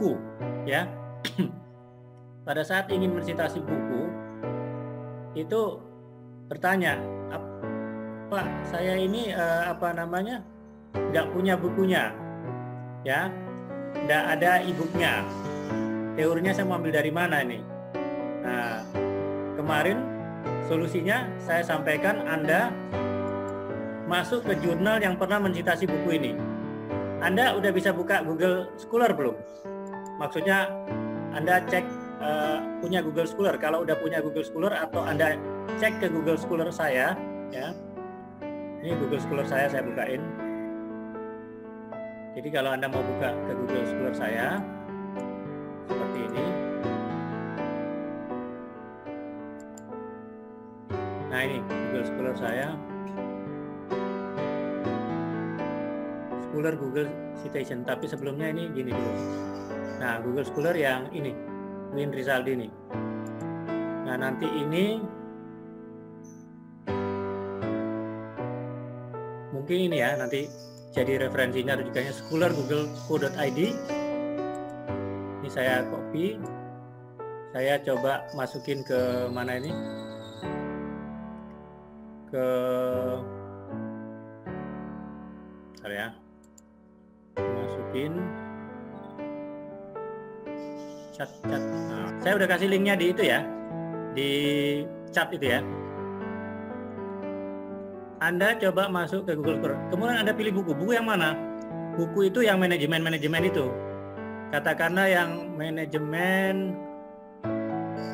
buku, ya. Pada saat ingin mensitasi buku, itu bertanya, Pak, saya ini nggak punya bukunya, ya, nggak ada e-booknya. Teorinya saya mau ambil dari mana ini? Nah, kemarin solusinya saya sampaikan, Anda masuk ke jurnal yang pernah mensitasi buku ini. Anda udah bisa buka Google Scholar belum? Maksudnya Anda cek punya Google Scholar. Kalau udah punya Google Scholar atau Anda cek ke Google Scholar saya, ya. Ini Google Scholar saya bukain. Jadi kalau Anda mau buka ke Google Scholar saya seperti ini. Nah, ini Google Scholar saya. Scholar Google Citation, tapi sebelumnya ini gini dulu. Nah, Google Scholar yang ini, Win Rizaldi ini. Nah, nanti ini mungkin ini ya, nanti jadi referensinya rujukannya scholargoogle.co.id. Ini saya copy, saya coba masukin ke mana ini, ke ya, masukin chat. Nah, saya udah kasih linknya di itu ya, di chat itu ya. Anda coba masuk ke Google Scholar, kemudian Anda pilih buku yang mana? Buku itu yang manajemen itu. Katakanlah yang manajemen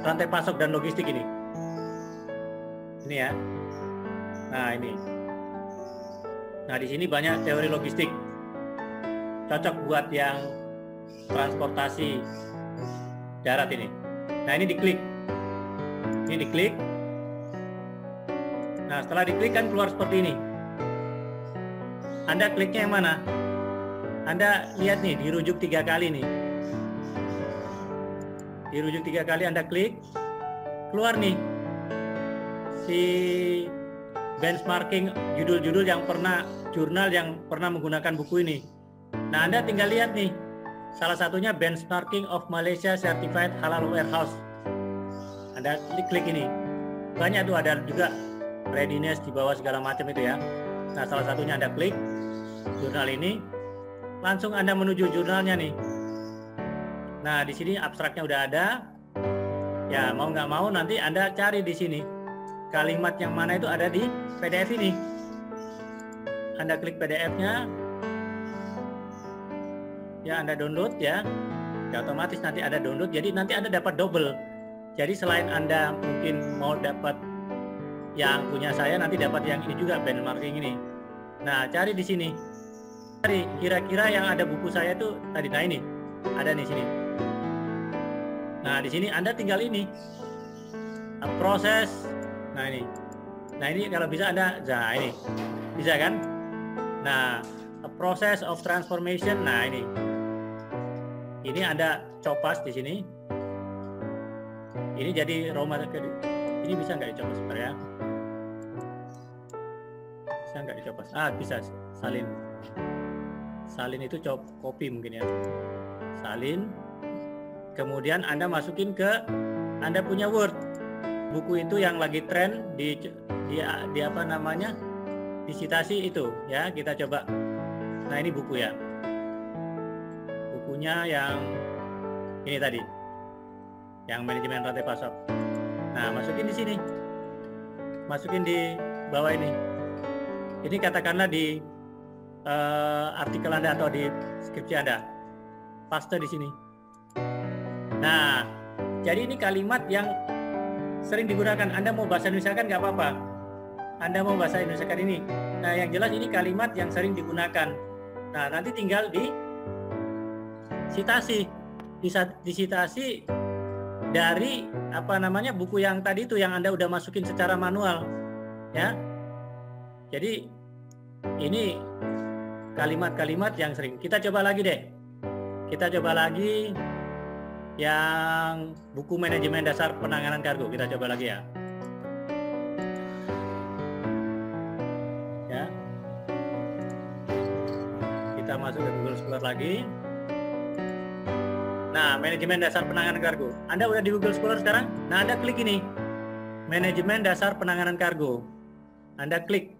rantai pasok dan logistik ini. Ini ya. Nah, ini. Nah, di sini banyak teori logistik. Cocok buat yang transportasi darat ini. Nah, ini diklik. Ini diklik. Nah, setelah diklik kan keluar seperti ini. Anda kliknya yang mana? Anda lihat nih, dirujuk 3 kali nih. Dirujuk 3 kali, Anda klik. Keluar nih si benchmarking judul-judul yang pernah, jurnal yang pernah menggunakan buku ini. Nah, Anda tinggal lihat nih. Salah satunya Benchmarking of Malaysia Certified Halal Warehouse. Anda klik ini. Banyak tuh, ada juga readiness di bawah segala macam itu ya. Nah, salah satunya Anda klik jurnal ini, langsung Anda menuju jurnalnya nih. Nah, di sini abstraknya udah ada. Ya, mau nggak mau nanti Anda cari di sini. Kalimat yang mana itu ada di PDF ini. Anda klik PDF-nya. Ya, Anda download ya. Ya, otomatis nanti ada download. Jadi nanti Anda dapat double. Jadi selain Anda mungkin mau dapat yang punya saya, nanti dapat yang ini juga, benchmarking ini. Nah, cari di sini. Cari kira-kira yang ada buku saya itu tadi. Nah, ini ada di sini. Nah, di sini Anda tinggal ini. Proses. Nah, ini. Nah, ini kalau bisa Anda, nah ini. Bisa kan? Nah, a process of transformation. Nah, ini. Ini Anda copas di sini. Ini jadi raw material. Ini bisa nggak dicopas sebenarnya? Bisa nggak dicopas? Ah, bisa. Salin. Salin itu copy mungkin ya. Salin. Kemudian Anda masukin ke Anda punya Word. Buku itu yang lagi tren di apa namanya? Di citasi itu ya, kita coba. Nah, ini buku ya. Bukunya yang ini tadi. Yang manajemen rantai pasok. Nah, masukin di sini. Masukin di bawah ini. Ini katakanlah di artikel Anda atau di skripsi Anda. Paste di sini. Nah, jadi ini kalimat yang sering digunakan. Anda mau bahasa Indonesia kan nggak apa-apa. Anda mau bahasa Indonesia kan ini. Nah, yang jelas ini kalimat yang sering digunakan. Nah, nanti tinggal di citasi. Disitasi dari apa namanya buku yang tadi itu yang Anda udah masukin secara manual. Ya. Jadi ini kalimat-kalimat yang sering. Kita coba lagi deh. Kita coba lagi yang buku manajemen dasar penanganan kargo. Kita coba lagi ya. Ya. Kita masuk ke Google Scholar lagi. Nah, manajemen dasar penanganan kargo. Anda udah di Google Scholar sekarang? Nah, Anda klik ini. Manajemen dasar penanganan kargo. Anda klik.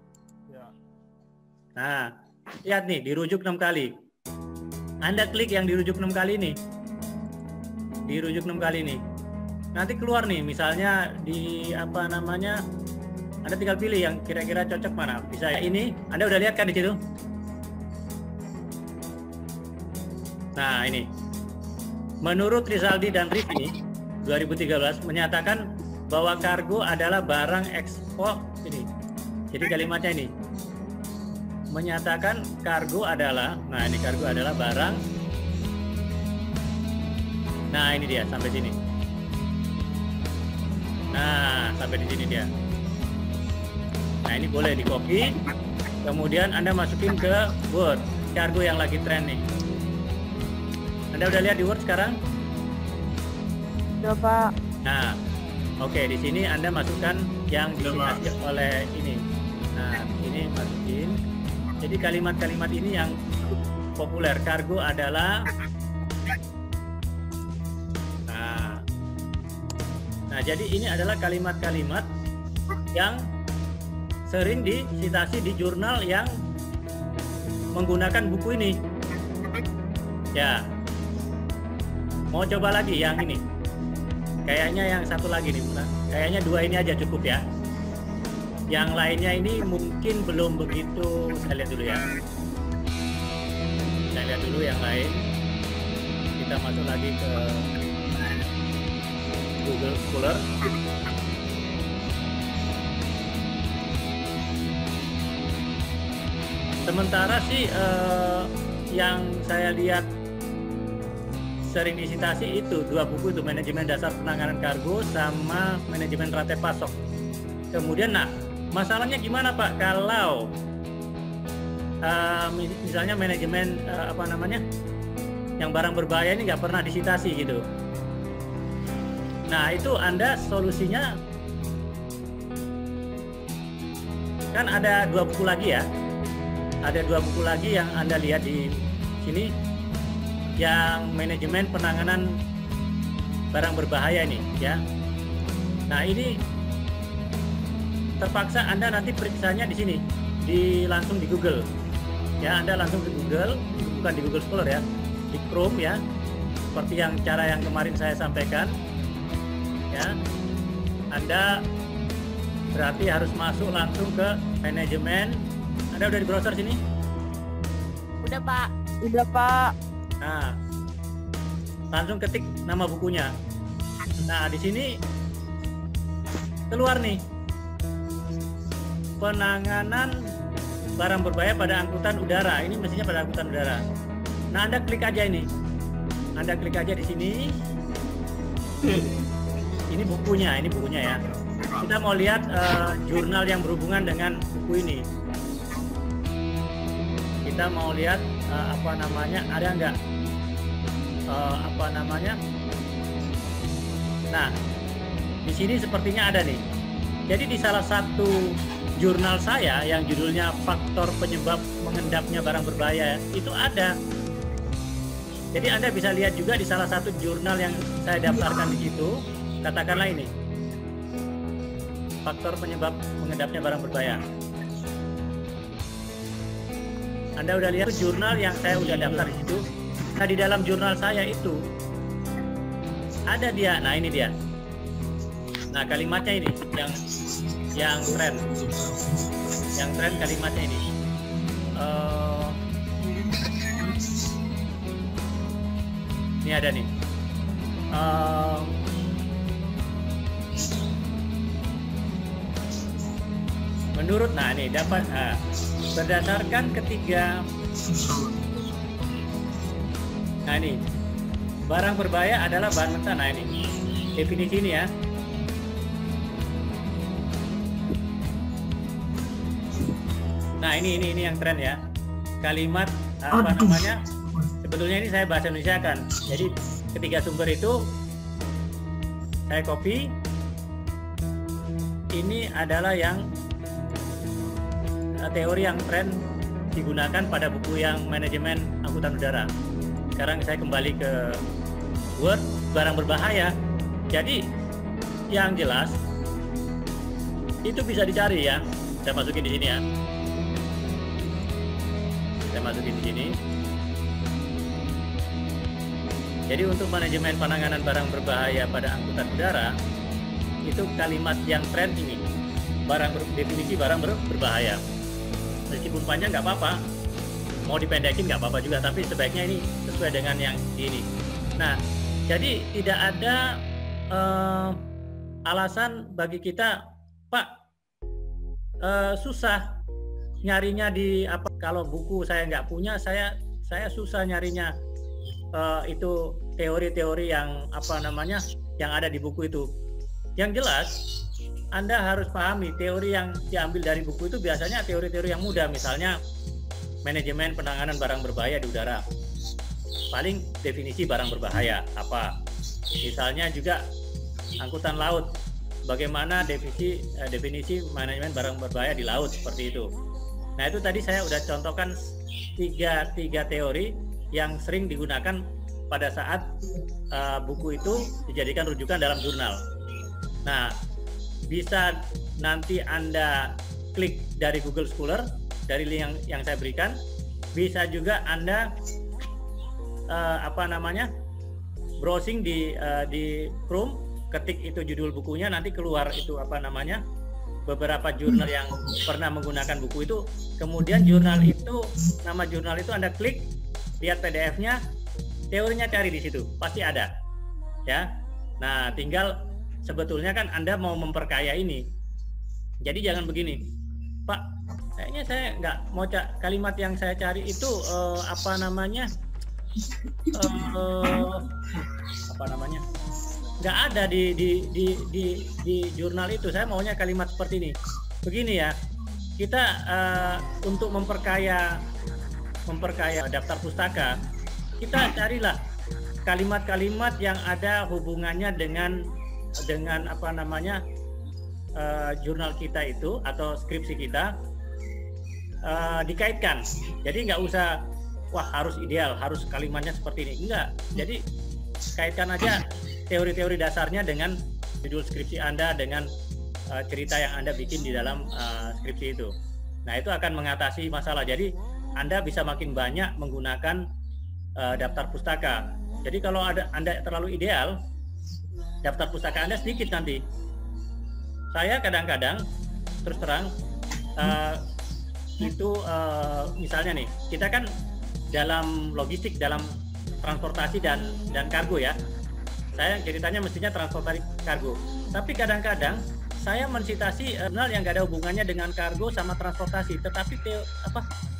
Nah, lihat nih, dirujuk 6 kali. Anda klik yang dirujuk 6 kali ini. Dirujuk 6 kali ini. Nanti keluar nih, misalnya di apa namanya, Anda tinggal pilih yang kira-kira cocok mana. Bisa ini, Anda udah lihat kan di situ? Nah, ini. Menurut Rizaldi dan Rifni 2013 menyatakan bahwa kargo adalah barang ekspor ini. Jadi kalimatnya ini. Menyatakan kargo adalah, nah ini kargo adalah barang. Nah, ini dia sampai sini. Nah, sampai di sini dia. Nah, ini boleh di copy. Kemudian Anda masukin ke Word, kargo yang lagi tren nih. Anda udah lihat di Word sekarang? Udah, Pak. Nah, oke, di sini Anda masukkan yang dikasih oleh ini. Nah, ini masukin. Jadi kalimat-kalimat ini yang populer. Kargo adalah. Nah, jadi ini adalah kalimat-kalimat yang sering disitasi di jurnal yang menggunakan buku ini. Ya. Mau coba lagi yang ini. Kayaknya yang satu lagi nih, bukan? Kayaknya 2 ini aja cukup ya. Yang lainnya ini mungkin belum begitu. Saya lihat dulu ya. Saya lihat dulu yang lain. Kita masuk lagi ke Google Scholar. Sementara sih yang saya lihat sering disitasi itu 2 buku itu, manajemen dasar penanganan kargo sama manajemen rantai pasok. Kemudian, nah masalahnya gimana Pak kalau misalnya manajemen apa namanya yang barang berbahaya ini nggak pernah disitasi gitu. Nah, itu Anda solusinya kan ada 2 buku lagi ya. Ada 2 buku lagi yang Anda lihat di sini, yang manajemen penanganan barang berbahaya ini ya. Nah, ini terpaksa Anda nanti periksanya di sini, langsung di Google. Ya, Anda langsung ke Google, bukan di Google Scholar ya, di Chrome ya. Seperti yang cara yang kemarin saya sampaikan. Ya, Anda berarti harus masuk langsung ke manajemen. Anda udah di browser sini? Udah, Pak. Udah, Pak. Nah, langsung ketik nama bukunya. Nah, di sini keluar nih, penanganan barang berbahaya pada angkutan udara. Ini mestinya pada angkutan udara. Nah, Anda klik aja ini. Anda klik aja di sini. Ini bukunya ya. Kita mau lihat jurnal yang berhubungan dengan buku ini. Kita mau lihat apa namanya, ada nggak apa namanya. Nah, di sini sepertinya ada nih. Jadi di salah satu jurnal saya yang judulnya Faktor Penyebab Mengendapnya Barang Berbahaya itu ada. Jadi Anda bisa lihat juga di salah satu jurnal yang saya daftarkan di situ. Katakanlah ini, faktor penyebab mengendapnya barang berbahaya. Anda udah lihat jurnal yang saya udah daftar di situ. Nah, di dalam jurnal saya itu ada dia. Nah, ini dia. Nah, kalimatnya ini yang tren. Yang tren kalimatnya ini. Ini ada nih. Menurut, nah ini dapat berdasarkan ketiga, nah ini barang berbahaya adalah bahan mentah. Nah ini definisi ini ya. Nah ini yang tren ya. Kalimat apa namanya? Sebetulnya ini saya bahasa Indonesia kan. Jadi ketiga sumber itu saya copy. Ini adalah yang teori yang tren digunakan pada buku yang manajemen angkutan udara. Sekarang saya kembali ke Word barang berbahaya. Jadi yang jelas itu bisa dicari ya. Saya masukin di sini ya. Saya masukin di sini. Jadi untuk manajemen penanganan barang berbahaya pada angkutan udara, itu kalimat yang tren ini, definisi barang berbahaya. Meskipun panjang nggak apa-apa, mau dipendekin nggak apa-apa juga, tapi sebaiknya ini sesuai dengan yang ini. Nah, jadi tidak ada alasan bagi kita, Pak, susah nyarinya di apa? Kalau buku saya nggak punya, saya susah nyarinya. Itu teori-teori yang apa namanya yang ada di buku itu. Yang jelas Anda harus pahami teori yang diambil dari buku itu biasanya teori-teori yang mudah, misalnya manajemen penanganan barang berbahaya di udara. Paling definisi barang berbahaya apa? Misalnya juga angkutan laut, bagaimana definisi manajemen barang berbahaya di laut, seperti itu. Nah, itu tadi saya udah contohkan tiga teori yang sering digunakan pada saat buku itu dijadikan rujukan dalam jurnal. Nah, bisa nanti Anda klik dari Google Scholar, dari link yang saya berikan. Bisa juga Anda browsing di Chrome, ketik itu judul bukunya, nanti keluar itu beberapa jurnal yang pernah menggunakan buku itu. Kemudian nama jurnal itu Anda klik, lihat PDF-nya, teorinya cari di situ, pasti ada, ya. Nah, tinggal sebetulnya kan Anda mau memperkaya ini. Jadi jangan begini, Pak, kayaknya saya nggak mau kalimat yang saya cari itu nggak ada di jurnal itu. Saya maunya kalimat seperti ini. Begini ya, kita untuk memperkaya daftar pustaka, kita carilah kalimat-kalimat yang ada hubungannya dengan jurnal kita itu atau skripsi kita, dikaitkan. Jadi nggak usah harus ideal, harus kalimatnya seperti ini, enggak. Jadi kaitkan aja teori-teori dasarnya dengan judul skripsi Anda, dengan cerita yang Anda bikin di dalam skripsi itu. Nah, itu akan mengatasi masalah. Jadi Anda bisa makin banyak menggunakan daftar pustaka. Jadi kalau Anda terlalu ideal, daftar pustaka Anda sedikit nanti. Saya kadang-kadang terus terang misalnya nih, kita kan dalam logistik, dalam transportasi dan kargo ya. Saya ceritanya mestinya transportasi kargo. Tapi kadang-kadang saya mensitasi jurnal yang gak ada hubungannya dengan kargo sama transportasi, tetapi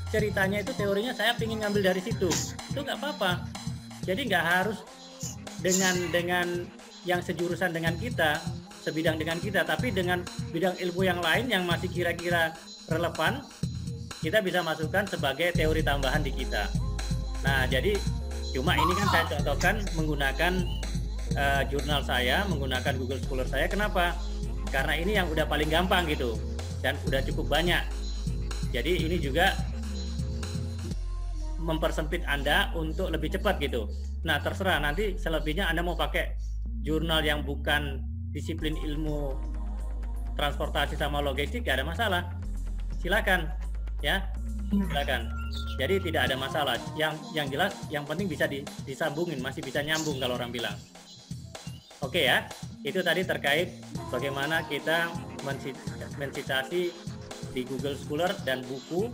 ceritanya itu, teorinya saya ingin ngambil dari situ. Itu nggak apa-apa. Jadi nggak harus dengan yang sejurusan dengan kita, sebidang dengan kita, tapi dengan bidang ilmu yang lain yang masih kira-kira relevan, kita bisa masukkan sebagai teori tambahan di kita. Nah, jadi cuma ini kan saya contohkan menggunakan jurnal saya, menggunakan Google Scholar saya. Kenapa? Karena ini yang udah paling gampang gitu dan udah cukup banyak. Jadi ini juga mempersempit Anda untuk lebih cepat gitu. Nah, terserah nanti selebihnya Anda mau pakai jurnal yang bukan disiplin ilmu transportasi sama logistik, gak ada masalah. Silakan ya. Silakan. Jadi tidak ada masalah. Yang jelas yang penting bisa disambungin, masih bisa nyambung kalau orang bilang. Oke ya. Itu tadi terkait bagaimana kita mensitasi di Google Scholar dan buku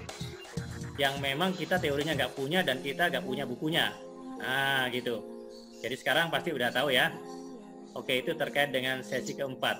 yang memang kita teorinya nggak punya dan kita nggak punya bukunya. Nah gitu. Jadi sekarang pasti udah tahu ya. Oke, itu terkait dengan sesi keempat.